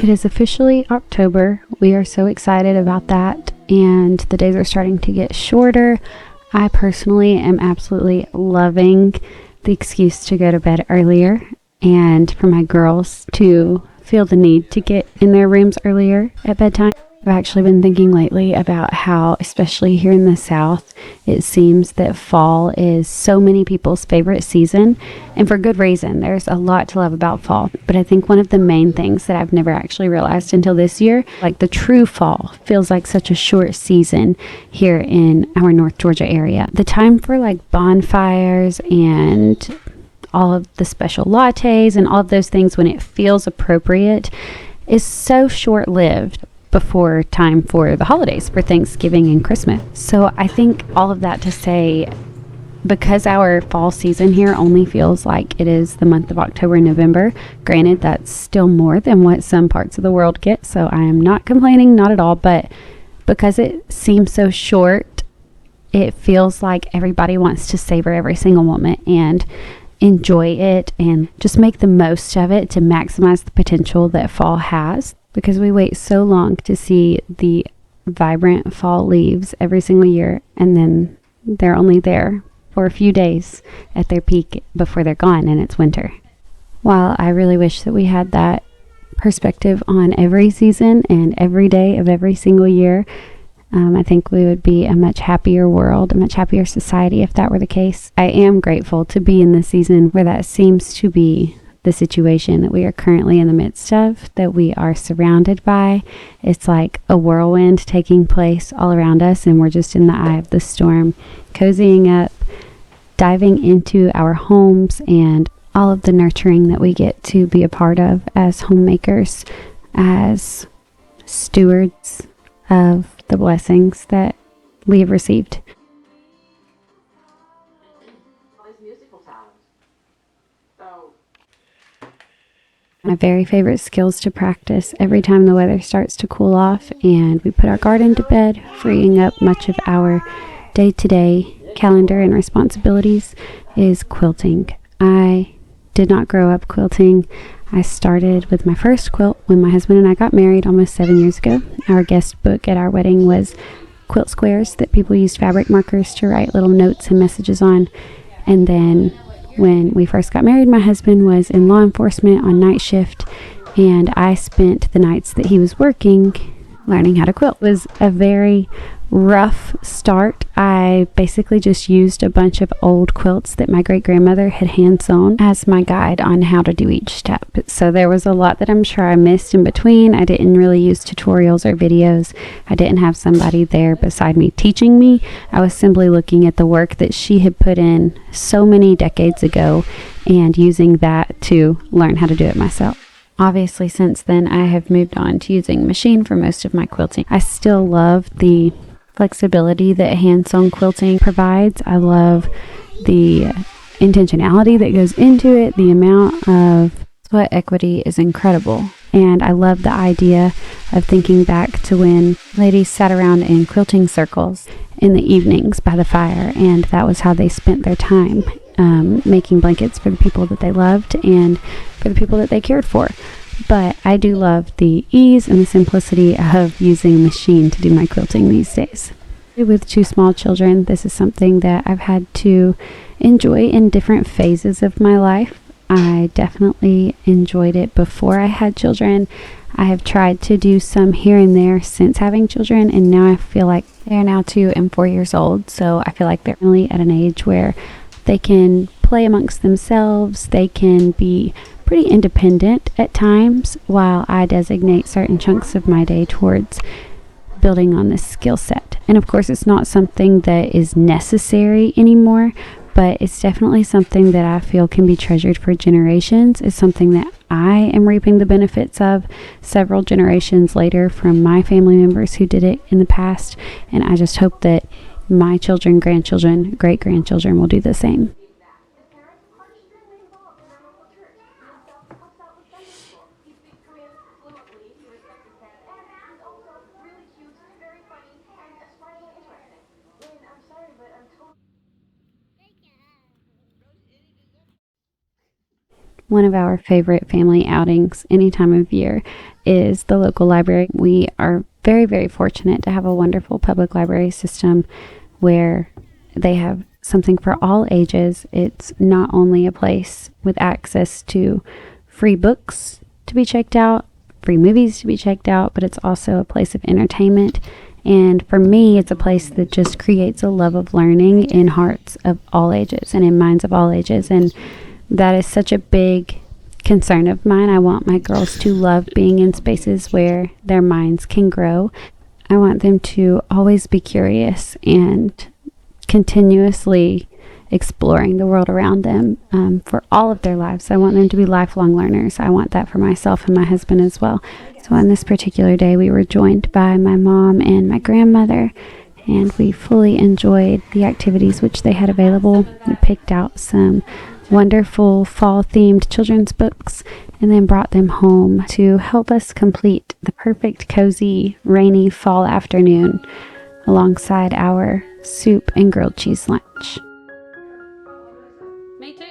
It is officially October. We are so excited about that, and the days are starting to get shorter. I personally am absolutely loving the excuse to go to bed earlier and for my girls to feel the need to get in their rooms earlier at bedtime. I've actually been thinking lately about how, especially here in the South, it seems that fall is so many people's favorite season, and for good reason. There's a lot to love about fall, but I think one of the main things that I've never actually realized until this year, like the true fall, feels like such a short season here in our North Georgia area. The time for like bonfires and all of the special lattes and all of those things when it feels appropriate is so short-lived before time for the holidays, for Thanksgiving and Christmas. So I think all of that to say, because our fall season here only feels like it is the month of October and November, granted that's still more than what some parts of the world get, so I am not complaining, not at all, but because it seems so short, it feels like everybody wants to savor every single moment and enjoy it and just make the most of it to maximize the potential that fall has. Because we wait so long to see the vibrant fall leaves every single year, and then they're only there for a few days at their peak before they're gone and it's winter. While I really wish that we had that perspective on every season and every day of every single year, I think we would be a much happier world, a much happier society if that were the case. I am grateful to be in the season where that seems to be the situation that we are currently in the midst of, that we are surrounded by. It's like a whirlwind taking place all around us, and we're just in the eye of the storm, cozying up, diving into our homes, and all of the nurturing that we get to be a part of as homemakers, as stewards of the blessings that we have received. My very favorite skills to practice every time the weather starts to cool off and we put our garden to bed, freeing up much of our day-to-day calendar and responsibilities, is quilting. I did not grow up quilting. I started with my first quilt when my husband and I got married almost 7 years ago. Our guest book at our wedding was quilt squares that people used fabric markers to write little notes and messages on. And then when we first got married, my husband was in law enforcement on night shift, and I spent the nights that he was working learning how to quilt. It was a very rough start. I basically just used a bunch of old quilts that my great-grandmother had hand sewn as my guide on how to do each step. So there was a lot that I'm sure I missed in between. I didn't really use tutorials or videos. I didn't have somebody there beside me teaching me. I was simply looking at the work that she had put in so many decades ago and using that to learn how to do it myself. Obviously, since then, I have moved on to using machine for most of my quilting. I still love the flexibility that hand-sewn quilting provides. I love the intentionality that goes into it. The amount of sweat equity is incredible. And I love the idea of thinking back to when ladies sat around in quilting circles in the evenings by the fire, and that was how they spent their time, making blankets for the people that they loved and for the people that they cared for. But I do love the ease and the simplicity of using a machine to do my quilting these days. With two small children, this is something that I've had to enjoy in different phases of my life. I definitely enjoyed it before I had children. I have tried to do some here and there since having children, and now I feel like they're now 2 and 4 years old, so I feel like they're really at an age where they can play amongst themselves. They can be pretty independent at times, while I designate certain chunks of my day towards building on this skill set. And of course, it's not something that is necessary anymore, but it's definitely something that I feel can be treasured for generations. It's something that I am reaping the benefits of several generations later from my family members who did it in the past, and I just hope that my children, grandchildren, great-grandchildren will do the same. One of our favorite family outings any time of year is the local library. We are very, very fortunate to have a wonderful public library system where they have something for all ages. It's not only a place with access to free books to be checked out, free movies to be checked out, but it's also a place of entertainment. And for me, it's a place that just creates a love of learning in hearts of all ages and in minds of all ages. And that is such a big concern of mine. I want my girls to love being in spaces where their minds can grow. I want them to always be curious and continuously exploring the world around them for all of their lives. I want them to be lifelong learners. I want that for myself and my husband as well. So on this particular day, we were joined by my mom and my grandmother, and we fully enjoyed the activities which they had available. We picked out some wonderful fall-themed children's books and then brought them home to help us complete the perfect, cozy, rainy fall afternoon alongside our soup and grilled cheese lunch. Me too.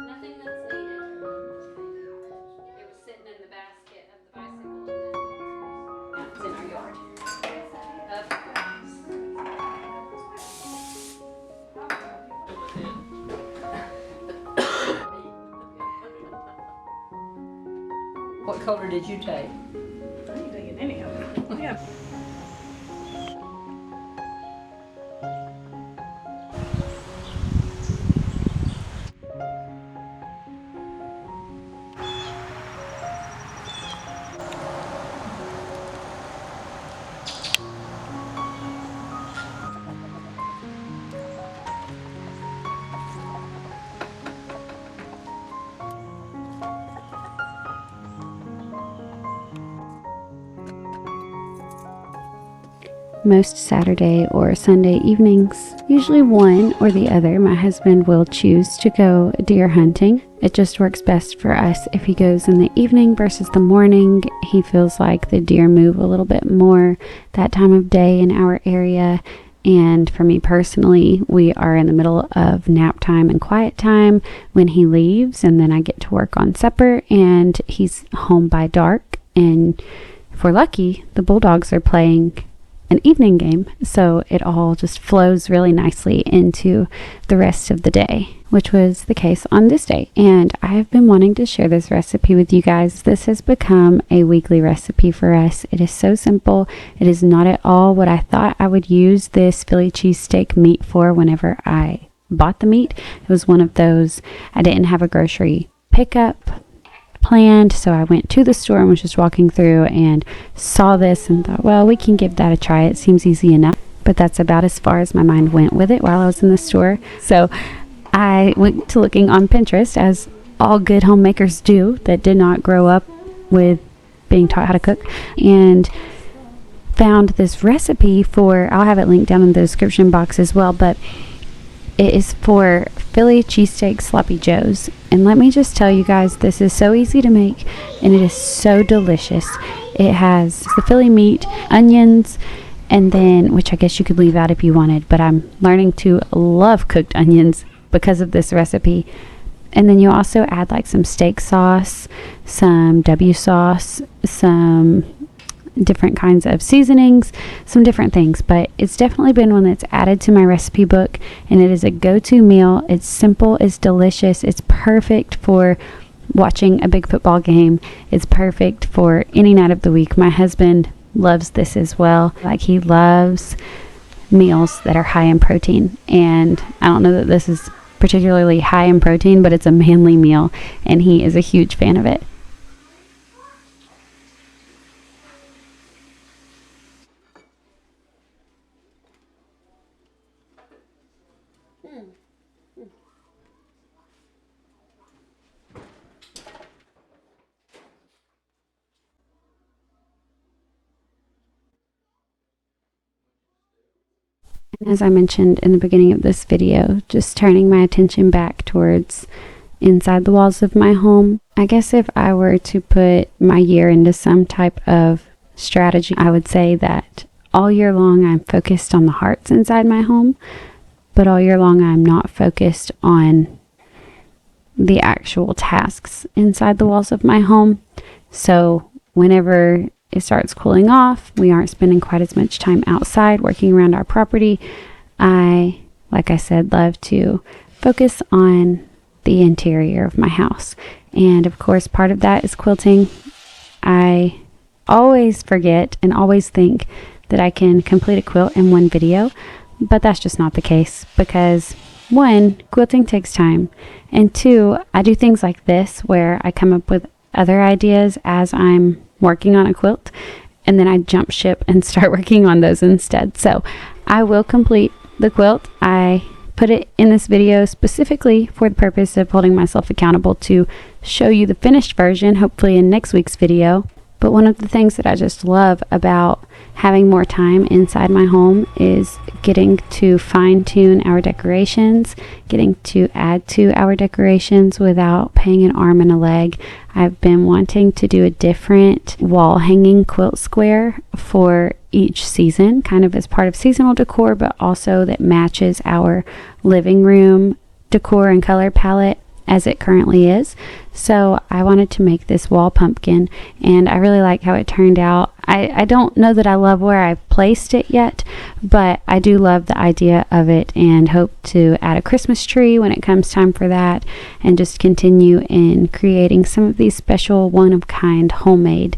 Nothing that's needed. It was sitting in the basket of the bicycle, and then it's in our yard. What color did you take? I ain't taking any of it. Yeah. Most Saturday or Sunday evenings, usually one or the other, my husband will choose to go deer hunting. It just works best for us if he goes in the evening versus the morning. He feels like the deer move a little bit more that time of day in our area. And for me personally, we are in the middle of nap time and quiet time when he leaves, and then I get to work on supper and he's home by dark. And if we're lucky, the Bulldogs are playing an evening game, so it all just flows really nicely into the rest of the day, which was the case on this day. And I have been wanting to share this recipe with you guys. This has become a weekly recipe for us. It is so simple. It is not at all what I thought I would use this Philly cheesesteak meat for whenever I bought the meat. It was one of those, I didn't have a grocery pickup planned, so I went to the store and was just walking through and saw this and thought, well, we can give that a try. It seems easy enough. But that's about as far as my mind went with it while I was in the store. So I went to looking on Pinterest, as all good homemakers do that did not grow up with being taught how to cook, and found this recipe for, I'll have it linked down in the description box as well, but it is for Philly cheesesteak sloppy joes. And let me just tell you guys, this is so easy to make and it is so delicious. It has the Philly meat, onions, and then, which I guess you could leave out if you wanted, but I'm learning to love cooked onions because of this recipe. And then you also add like some steak sauce, some W sauce, some different kinds of seasonings, some different things, but it's definitely been one that's added to my recipe book, and it is a go-to meal. It's simple, it's delicious, it's perfect for watching a big football game. It's perfect for any night of the week. My husband loves this as well. Like, he loves meals that are high in protein, and I don't know that this is particularly high in protein, but it's a manly meal and he is a huge fan of it. As I mentioned in the beginning of this video, just turning my attention back towards inside the walls of my home. I guess if I were to put my year into some type of strategy, I would say that all year long I'm focused on the hearts inside my home. but all year long I'm not focused on the actual tasks inside the walls of my home. So whenever it starts cooling off, we aren't spending quite as much time outside working around our property. I, like I said, love to focus on the interior of my house. And of course, part of that is quilting. I always forget and always think that I can complete a quilt in one video, but that's just not the case because one, quilting takes time, and two, I do things like this where I come up with other ideas as I'm working on a quilt, and then I jump ship and start working on those instead. So I will complete the quilt. I put it in this video specifically for the purpose of holding myself accountable to show you the finished version, hopefully in next week's video. But one of the things that I just love about having more time inside my home is getting to fine-tune our decorations, getting to add to our decorations without paying an arm and a leg. I've been wanting to do a different wall hanging quilt square for each season, kind of as part of seasonal decor, but also that matches our living room decor and color palette as it currently is. So I wanted to make this wall pumpkin, and I really like how it turned out. I don't know that I love where I've placed it yet, but I do love the idea of it and hope to add a Christmas tree when it comes time for that, and just continue in creating some of these special one-of-kind homemade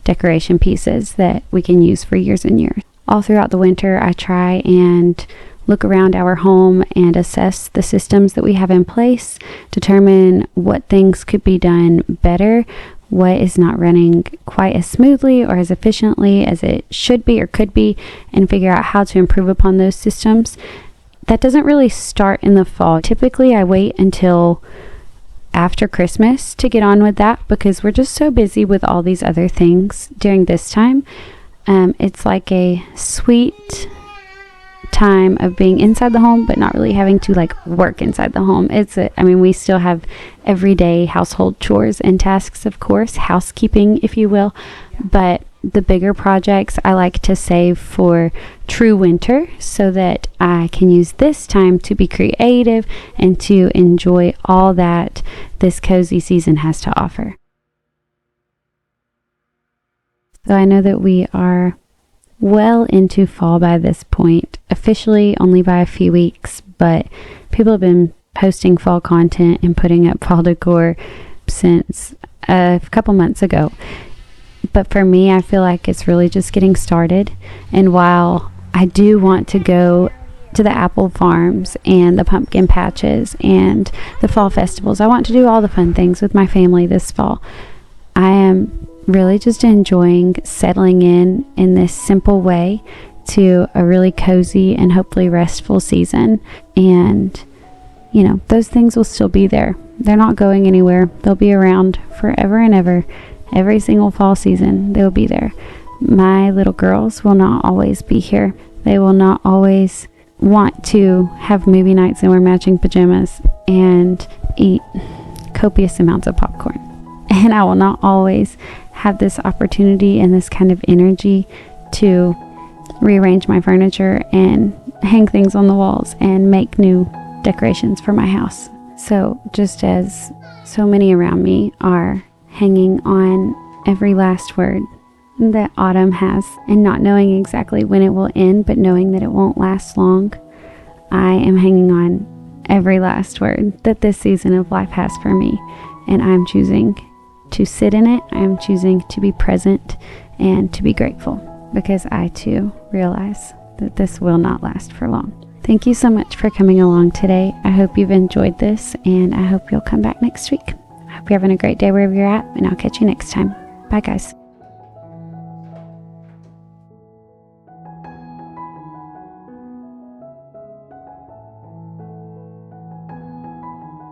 decoration pieces that we can use for years and years. All throughout the winter, I try and look around our home and assess the systems that we have in place, determine what things could be done better, what is not running quite as smoothly or as efficiently as it should be or could be, and figure out how to improve upon those systems. That doesn't really start in the fall. Typically, I wait until after Christmas to get on with that because we're just so busy with all these other things during this time. It's like a sweet time of being inside the home but not really having to like work inside the home. We still have everyday household chores and tasks, of course, housekeeping if you will, but the bigger projects I like to save for true winter so that I can use this time to be creative and to enjoy all that this cozy season has to offer. So I know that we are well into fall by this point, officially only by a few weeks, but people have been posting fall content and putting up fall decor since a couple months ago. But for me, I feel like it's really just getting started. And while I do want to go to the apple farms and the pumpkin patches and the fall festivals, I want to do all the fun things with my family this fall. I am really just enjoying settling in this simple way to a really cozy and hopefully restful season. And those things will still be there. They're not going anywhere. They'll be around forever and ever. Every single fall season they'll be there. My little girls will not always be here. They will not always want to have movie nights and wear matching pajamas and eat copious amounts of popcorn. And I will not always have this opportunity and this kind of energy to rearrange my furniture and hang things on the walls and make new decorations for my house. So just as so many around me are hanging on every last word that autumn has and not knowing exactly when it will end, but knowing that it won't last long, I am hanging on every last word that this season of life has for me. And I'm choosing to sit in it. I am choosing to be present and to be grateful because I too realize that this will not last for long. Thank you so much for coming along today. I hope you've enjoyed this and I hope you'll come back next week. I hope you're having a great day wherever you're at, and I'll catch you next time. Bye guys.